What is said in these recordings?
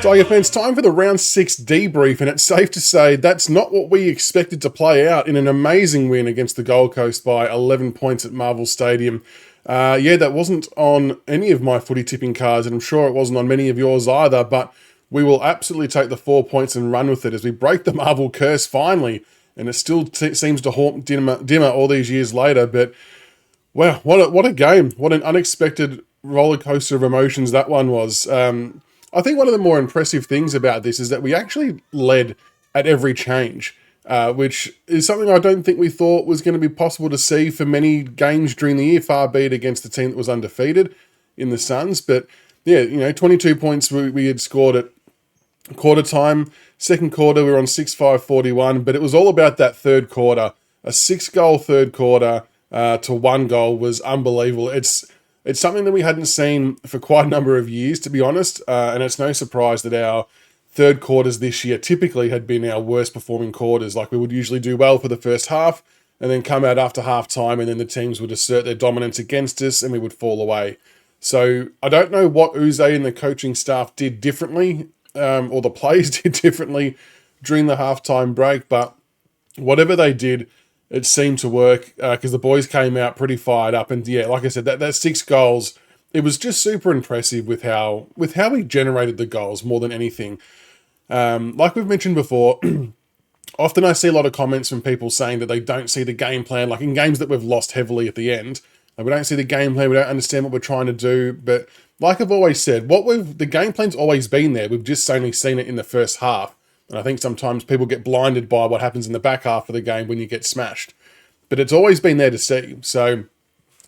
Tiger fans, time for the round 6 debrief, and it's safe to say that's not what we expected to play out in an amazing win against the Gold Coast by 11 points at Marvel Stadium. That wasn't on any of my footy tipping cards, and I'm sure it wasn't on many of yours either, but we will absolutely take the 4 points and run with it as we break the Marvel curse finally, and it still seems to haunt Dimmer all these years later, but wow, what a game. What an unexpected roller coaster of emotions that one was. I think one of the more impressive things about this is that we actually led at every change, which is something I don't think we thought was going to be possible to see for many games during the year, far be it against the team that was undefeated in the Suns. But yeah, 22 points we had scored at quarter time. Second quarter, we were on 6-5-41, but it was all about that third quarter. A 6-goal third quarter to 1 goal was unbelievable. It's something that we hadn't seen for quite a number of years, to be honest, and it's no surprise that our third quarters this year typically had been our worst performing quarters. Like, we would usually do well for the first half and then come out after half time, and then the teams would assert their dominance against us and we would fall away. So I don't know what Uze and the coaching staff did differently, or the players did differently during the halftime break, but whatever they did, it seemed to work because the boys came out pretty fired up. And yeah, like I said, that 6 goals, it was just super impressive with how we generated the goals more than anything. Like we've mentioned before, often I see a lot of comments from people saying that they don't see the game plan, like in games that we've lost heavily at the end. Like, we don't see the game plan, we don't understand what we're trying to do. But like I've always said, the game plan's always been there. We've just only seen it in the first half. And I think sometimes people get blinded by what happens in the back half of the game when you get smashed. But it's always been there to see. So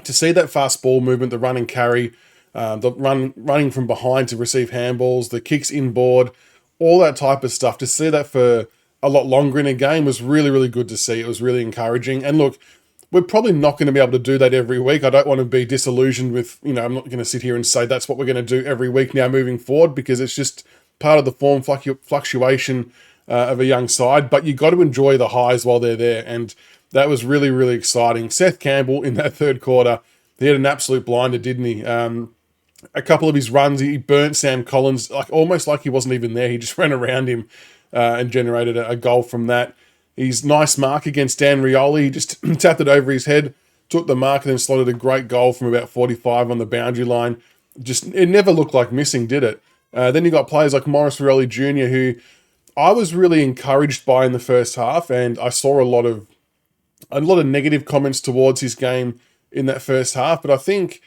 to see that fast ball movement, the run and carry, the running from behind to receive handballs, the kicks inboard, all that type of stuff, to see that for a lot longer in a game was really, really good to see. It was really encouraging. And look, we're probably not going to be able to do that every week. I don't want to be disillusioned with, I'm not going to sit here and say that's what we're going to do every week now moving forward, because it's just part of the form fluctuation of a young side, but you got to enjoy the highs while they're there, and that was really, really exciting. Seth Campbell in that third quarter, he had an absolute blinder, didn't he? A couple of his runs, he burnt Sam Collins, almost like he wasn't even there. He just ran around him and generated a goal from that. His nice mark against Dan Rioli, he just tapped it over his head, took the mark, and then slotted a great goal from about 45 on the boundary line. It never looked like missing, did it? Then you got players like Maurice Rioli Jr., who I was really encouraged by in the first half, and I saw a lot of negative comments towards his game in that first half. But I think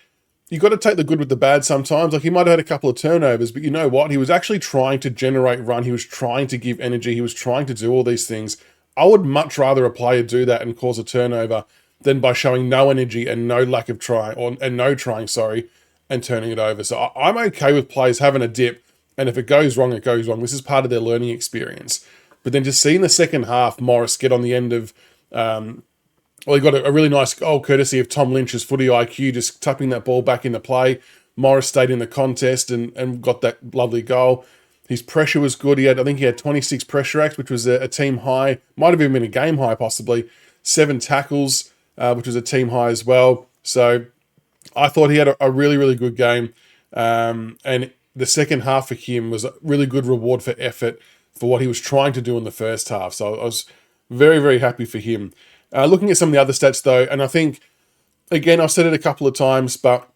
you got to take the good with the bad sometimes. Like, he might have had a couple of turnovers, but you know what? He was actually trying to generate run. He was trying to give energy. He was trying to do all these things. I would much rather a player do that and cause a turnover than by showing no energy and no lack of trying, and no trying, and turning it over. So I'm okay with players having a dip, and if it goes wrong, it goes wrong. This is part of their learning experience. But then just seeing the second half, Morris get on the end of, he got a really nice goal courtesy of Tom Lynch's footy IQ, just tapping that ball back into play. Morris stayed in the contest and got that lovely goal. His pressure was good. I think he had 26 pressure acts, which was a team high. Might have even been a game high, possibly. 7 tackles, which was a team high as well. So I thought he had a really, really good game. And the second half for him was a really good reward for effort for what he was trying to do in the first half. So I was very, very happy for him. Looking at some of the other stats, though, and I think, again, I've said it a couple of times, but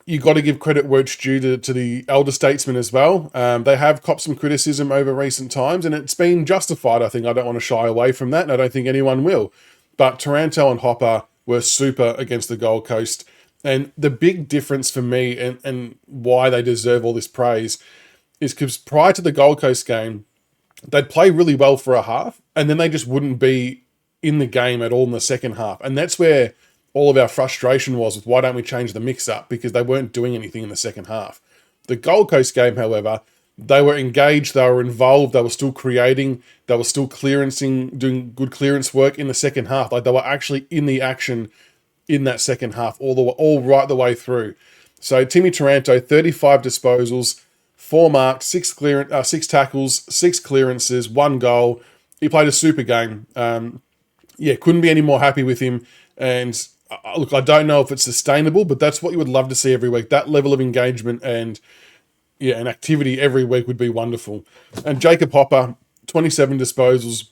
you got to give credit where it's due to the elder statesmen as well. They have copped some criticism over recent times, and it's been justified, I think. I don't want to shy away from that, and I don't think anyone will. But Taranto and Hopper were super against the Gold Coast. And the big difference for me and why they deserve all this praise is because prior to the Gold Coast game, they'd play really well for a half, and then they just wouldn't be in the game at all in the second half. And that's where all of our frustration was with why don't we change the mix-up, because they weren't doing anything in the second half. The Gold Coast game, however, they were engaged, they were involved, they were still creating, they were still clearancing, doing good clearance work in the second half. Like, they were actually in the action in that second half, all right the way through. So Timmy Taranto, 35 disposals, 4 marks, 6 tackles, 6 clearances, 1 goal. He played a super game. Couldn't be any more happy with him. And look, I don't know if it's sustainable, but that's what you would love to see every week. That level of engagement and activity every week would be wonderful. And Jacob Hopper, 27 disposals,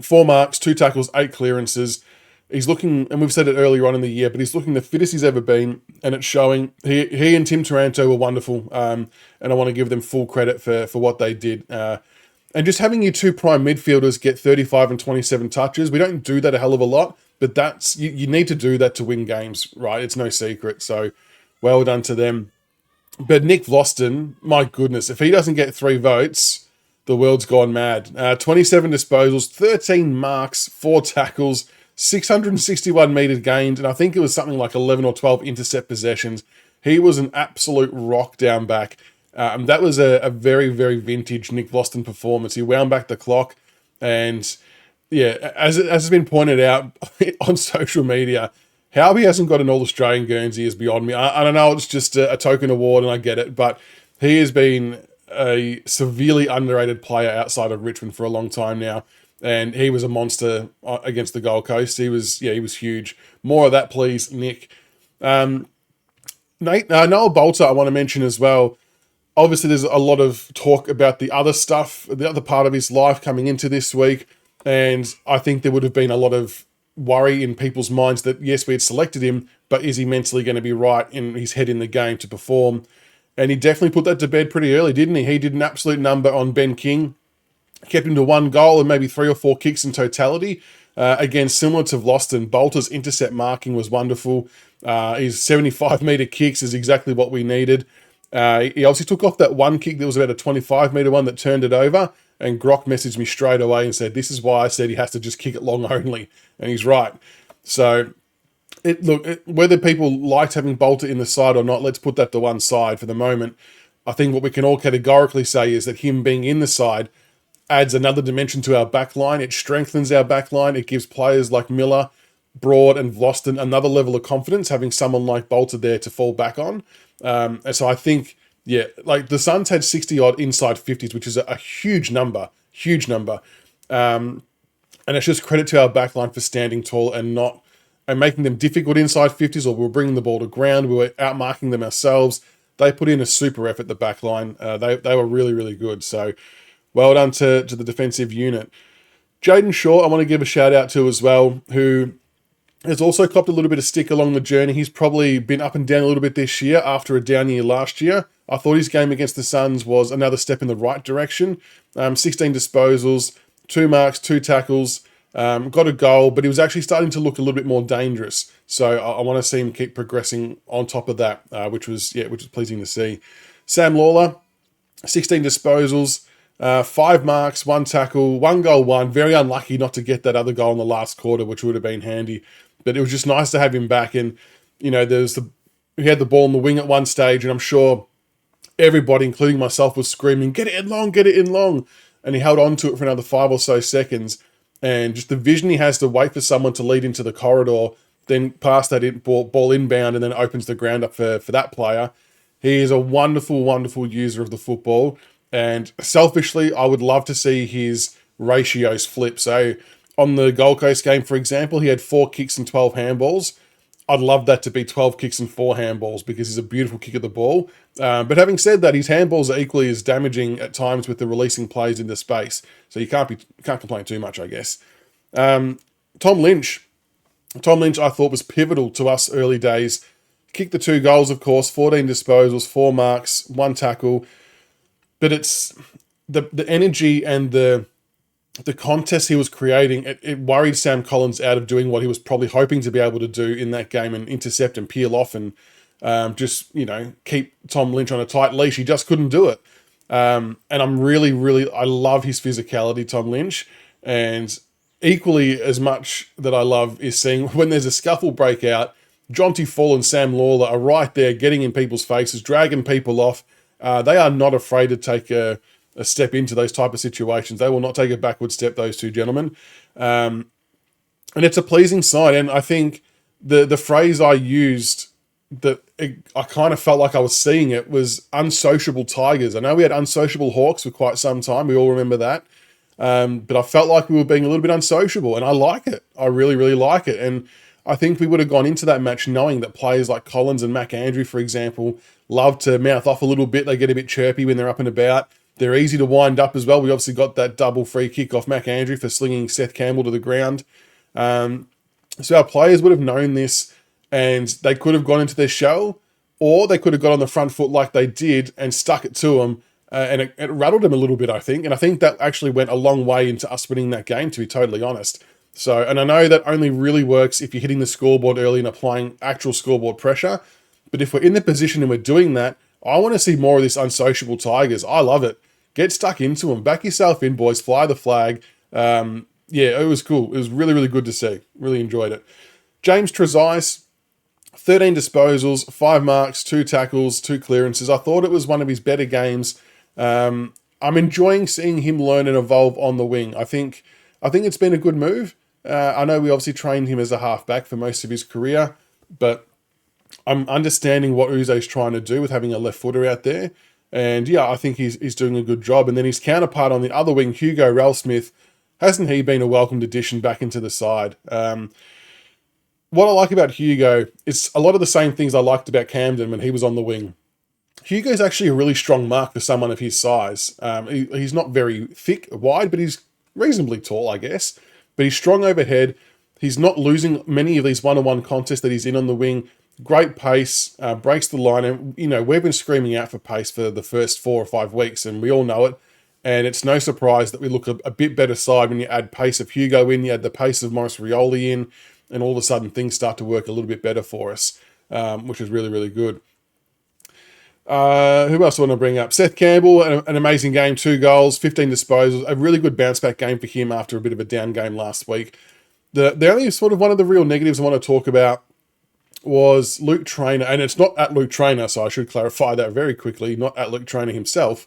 4 marks, 2 tackles, 8 clearances. He's looking, and we've said it earlier on in the year, but he's looking the fittest he's ever been, and it's showing. He and Tim Taranto were wonderful, and I want to give them full credit for what they did. And just having your 2 prime midfielders get 35 and 27 touches, we don't do that a hell of a lot, but that's you need to do that to win games, right? It's no secret. So well done to them. But Nick Vlaston, my goodness, if he doesn't get 3 votes, the world's gone mad. 27 disposals, 13 marks, 4 tackles, 661 metres gained, and I think it was something like 11 or 12 intercept possessions. He was an absolute rock down back. That was a very, very vintage Nick Vlaston performance. He wound back the clock, and yeah, as has been pointed out on social media, how he hasn't got an All-Australian Guernsey is beyond me. I don't know, it's just a token award, and I get it, but he has been a severely underrated player outside of Richmond for a long time now. And he was a monster against the Gold Coast. He was huge. More of that, please, Nick. Noel Bolter, I want to mention as well. Obviously, there's a lot of talk about the other stuff, the other part of his life coming into this week. And I think there would have been a lot of worry in people's minds that, yes, we had selected him, but is he mentally going to be right in his head in the game to perform? And he definitely put that to bed pretty early, didn't he? He did an absolute number on Ben King. Kept him to 1 goal and maybe 3 or 4 kicks in totality. Again, similar to Vlaston, Bolter's intercept marking was wonderful. His 75-metre kicks is exactly what we needed. He obviously took off that one kick that was about a 25-metre one that turned it over, and Grock messaged me straight away and said, this is why I said he has to just kick it long only, and he's right. So, whether people liked having Bolter in the side or not, let's put that to one side for the moment. I think what we can all categorically say is that him being in the side adds another dimension to our back line. It strengthens our back line. It gives players like Miller, Broad, and Vlaston another level of confidence, having someone like Bolter there to fall back on. And so I think, like the Suns had 60-odd inside 50s, which is a huge number. And it's just credit to our back line for standing tall and making them difficult inside 50s, or we were bringing the ball to ground. We were outmarking them ourselves. They put in a super effort, the back line. They were really, really good. So well done to the defensive unit. Jaden Shaw, I want to give a shout out to as well, who has also copped a little bit of stick along the journey. He's probably been up and down a little bit this year after a down year last year. I thought his game against the Suns was another step in the right direction. 16 disposals, 2 marks, 2 tackles, got a goal, but he was actually starting to look a little bit more dangerous. So I want to see him keep progressing on top of that, which was pleasing to see. Sam Lawler, 16 disposals, 5 marks, 1 tackle, 1 goal, 1. Very unlucky not to get that other goal in the last quarter, which would have been handy. But it was just nice to have him back. And, he had the ball in the wing at one stage, and I'm sure everybody, including myself, was screaming, get it in long, get it in long. And he held on to it for another 5 or so seconds. And just the vision he has to wait for someone to lead into the corridor, then pass that ball inbound, and then opens the ground up for that player. He is a wonderful, wonderful user of the football. And selfishly, I would love to see his ratios flip. So on the Gold Coast game, for example, he had 4 kicks and 12 handballs. I'd love that to be 12 kicks and 4 handballs because he's a beautiful kick of the ball. But having said that, his handballs are equally as damaging at times with the releasing plays into space. So you can't complain too much, I guess. Tom Lynch, I thought was pivotal to us early days. Kicked the 2 goals, of course, 14 disposals, 4 marks, 1 tackle. But it's the energy and the contest he was creating. It worried Sam Collins out of doing what he was probably hoping to be able to do in that game and intercept and peel off and keep Tom Lynch on a tight leash. He just couldn't do it. And I'm really, I love his physicality, Tom Lynch. And equally as much that I love is seeing when there's a scuffle break out, Jonty Fall and Sam Lawler are right there getting in people's faces, dragging people off. They are not afraid to take a step into those type of situations. They will not take a backward step, those 2 gentlemen. And it's a pleasing sign. And I think the phrase I used I kind of felt like I was seeing it was unsociable tigers. I know we had unsociable hawks for quite some time. We all remember that. But I felt like we were being a little bit unsociable, and I like it. I really, really like it. And I think we would have gone into that match knowing that players like Collins and McAndrew, for example, love to mouth off a little bit. They get a bit chirpy when they're up and about. They're easy to wind up as well. We obviously got that double free kick off McAndrew for slinging Seth Campbell to the ground. So our players would have known this, and they could have gone into their shell, or they could have got on the front foot like they did and stuck it to them, and it rattled them a little bit, I think. And I think that actually went a long way into us winning that game, to be totally honest. So, and I know that only really works if you're hitting the scoreboard early and applying actual scoreboard pressure. But if we're in the position and we're doing that, I want to see more of this unsociable Tigers. I love it. Get stuck into them. Back yourself in, boys. Fly the flag. Yeah, it was cool. It was really, really good to see. Really enjoyed it. James Trezise, 13 disposals, 5 marks, 2 tackles, 2 clearances. I thought it was one of his better games. I'm enjoying seeing him learn and evolve on the wing. I think it's been a good move. I know we obviously trained him as a halfback for most of his career, but I'm understanding what Uzo's trying to do with having a left footer out there. And yeah, I think he's doing a good job. And then his counterpart on the other wing, Hugo Ralsmith, hasn't he been a welcomed addition back into the side? What I like about Hugo is a lot of the same things I liked about Camden when he was on the wing. Hugo's actually a really strong mark for someone of his size. He's not very thick, wide, but he's reasonably tall, I guess. But he's strong overhead. He's not losing many of these one-on-one contests that he's in on the wing. Great pace, breaks the line. And, you know, we've been screaming out for pace for the first 4 or 5 weeks, and we all know it. And it's no surprise that we look a bit better side when you add pace of Hugo in, you add the pace of Maurice Rioli in, and all of a sudden things start to work a little bit better for us, which is really, really good. Who else do I want to bring up? Seth Campbell, an amazing game, 2 goals, 15 disposals, a really good bounce back game for him after a bit of a down game last week. The only sort of one of the real negatives I want to talk about was Luke Traynor, and it's not at Luke Traynor, so I should clarify that very quickly, not at Luke Traynor himself,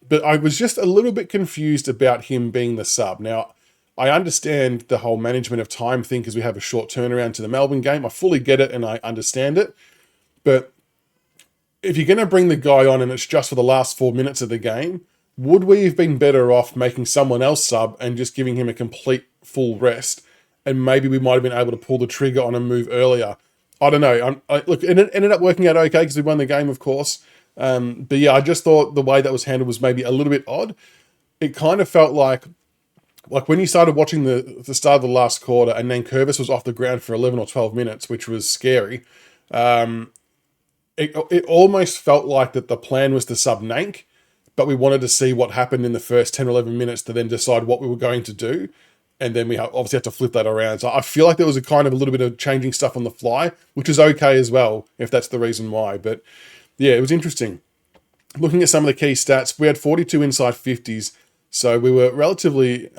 but I was just a little bit confused about him being the sub. Now, I understand the whole management of time thing because we have a short turnaround to the Melbourne game. I fully get it and I understand it, but if you're going to bring the guy on and it's just for the last 4 minutes of the game, would we have been better off making someone else sub and just giving him a complete full rest? And maybe we might have been able to pull the trigger on a move earlier. I don't know. Look, it ended up working out okay because we won the game, of course. But yeah, I just thought the way that was handled was maybe a little bit odd. It kind of felt like when you started watching the start of the last quarter and then Curvis was off the ground for 11 or 12 minutes, which was scary. It almost felt like that the plan was to sub Nank, but we wanted to see what happened in the first 10 or 11 minutes to then decide what we were going to do. And then we obviously had to flip that around. So I feel like there was a little bit of changing stuff on the fly, which is okay as well, if that's the reason why. But yeah, it was interesting. Looking at some of the key stats, we had 42 inside 50s. So we were relatively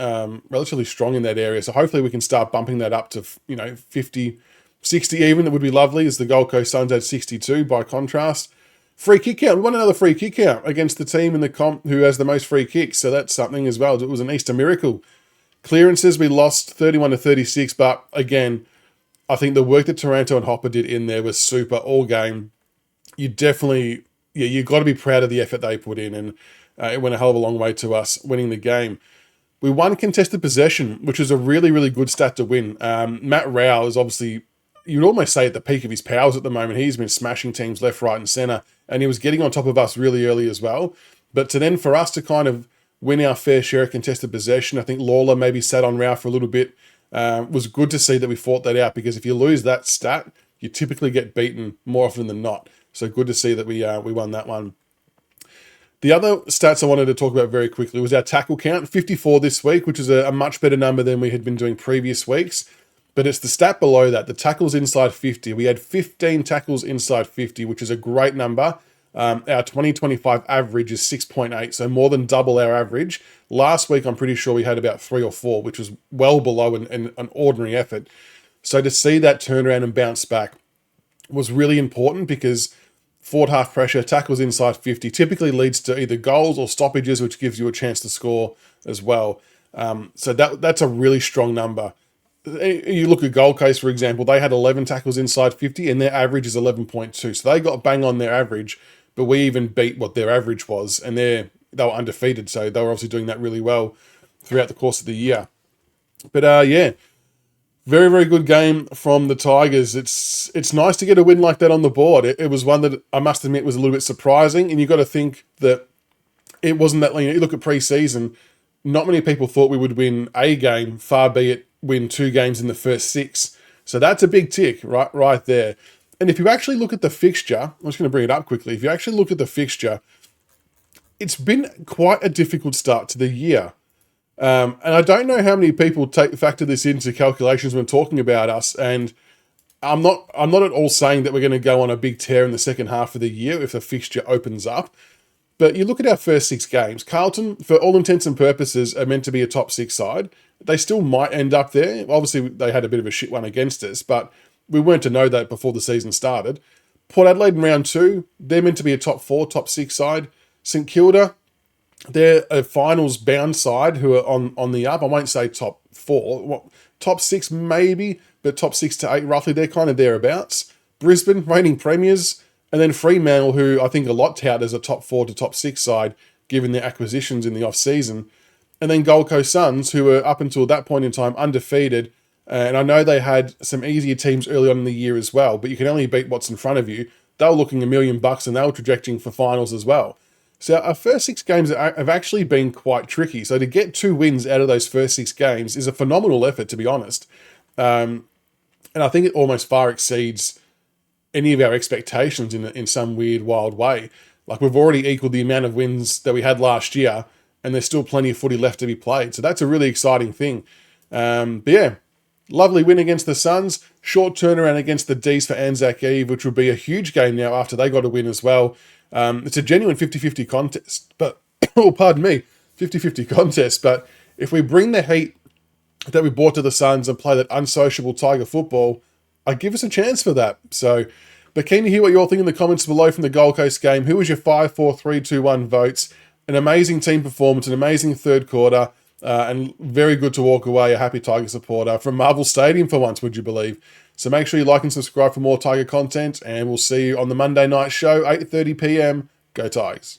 strong in that area. So hopefully we can start bumping that up to, 50, 60 even. It would be lovely, as the Gold Coast Suns had 62 by contrast. Free kick count. We won another free kick count against the team in the comp who has the most free kicks. So that's something as well. It was an Easter miracle. Clearances, we lost 31 to 36. But again, I think the work that Taranto and Hopper did in there was super all game. You've got to be proud of the effort they put in. And it went a hell of a long way to us winning the game. We won contested possession, which is a really, really good stat to win. Matt Rao is obviously, you'd almost say at the peak of his powers at the moment. He's been smashing teams left, right, and centre, and he was getting on top of us really early as well. But to then for us to kind of win our fair share of contested possession, I think Lawler maybe sat on Rao for a little bit. Was good to see that we fought that out, because if you lose that stat, you typically get beaten more often than not. So good to see that we won that one. The other stats I wanted to talk about very quickly was our tackle count, 54 this week, which is a much better number than we had been doing previous weeks. But it's the stat below that, the tackles inside 50. We had 15 tackles inside 50, which is a great number. Our 2025 average is 6.8, so more than double our average. Last week, I'm pretty sure we had about 3 or 4, which was well below an ordinary effort. So to see that turnaround and bounce back was really important, because forward half pressure, tackles inside 50 typically leads to either goals or stoppages, which gives you a chance to score as well. So that's a really strong number. You look at Gold Coast, for example, they had 11 tackles inside 50 and their average is 11.2. So they got bang on their average, but we even beat what their average was, and they were undefeated. So they were obviously doing that really well throughout the course of the year. But yeah, Very, very good game from the Tigers. It's nice to get a win like that on the board. It was one that I must admit was a little bit surprising, and you've got to think that it wasn't that, you look at pre-season, not many people thought we would win a game, far be it win 2 games in the first 6. So that's a big tick right there. And if you actually look at the fixture, I'm just going to bring it up quickly. If you actually look at the fixture, it's been quite a difficult start to the year. And I don't know how many people factor this into calculations when talking about us. And I'm not at all saying that we're going to go on a big tear in the second half of the year if the fixture opens up. But you look at our first 6 games. Carlton, for all intents and purposes, are meant to be a top 6 side. They still might end up there. Obviously, they had a bit of a shit one against us, but we weren't to know that before the season started. Port Adelaide in round 2, they're meant to be a top 4, top 6 side. St Kilda, they're a finals-bound side who are on the up. I won't say top 4. Well, top 6 maybe, but top 6 to 8 roughly. They're kind of thereabouts. Brisbane, reigning premiers. And then Fremantle, who I think a lot tout as a top 4 to top 6 side, given their acquisitions in the off-season. And then Gold Coast Suns, who were up until that point in time undefeated. And I know they had some easier teams early on in the year as well, but you can only beat what's in front of you. They were looking $1 million and they were trajecting for finals as well. So our first 6 games have actually been quite tricky. So to get 2 wins out of those first 6 games is a phenomenal effort, to be honest. And I think it almost far exceeds any of our expectations in some weird, wild way. Like, we've already equaled the amount of wins that we had last year, and there's still plenty of footy left to be played. So that's a really exciting thing. But yeah, lovely win against the Suns. Short turnaround against the D's for Anzac Eve, which will be a huge game now after they got a win as well. It's a genuine 50-50 contest, but, oh, pardon me, 50-50 contest. But if we bring the heat that we brought to the Suns and play that unsociable Tiger football, I'd give us a chance for that. So, but keen to hear what you all think in the comments below from the Gold Coast game. Who was your 5, 4, 3, 2, 1 votes? An amazing team performance, an amazing third quarter, and very good to walk away a happy Tiger supporter from Marvel Stadium for once, would you believe? So make sure you like and subscribe for more Tiger content, and we'll see you on the Monday night show, 8:30 p.m. Go Tigers.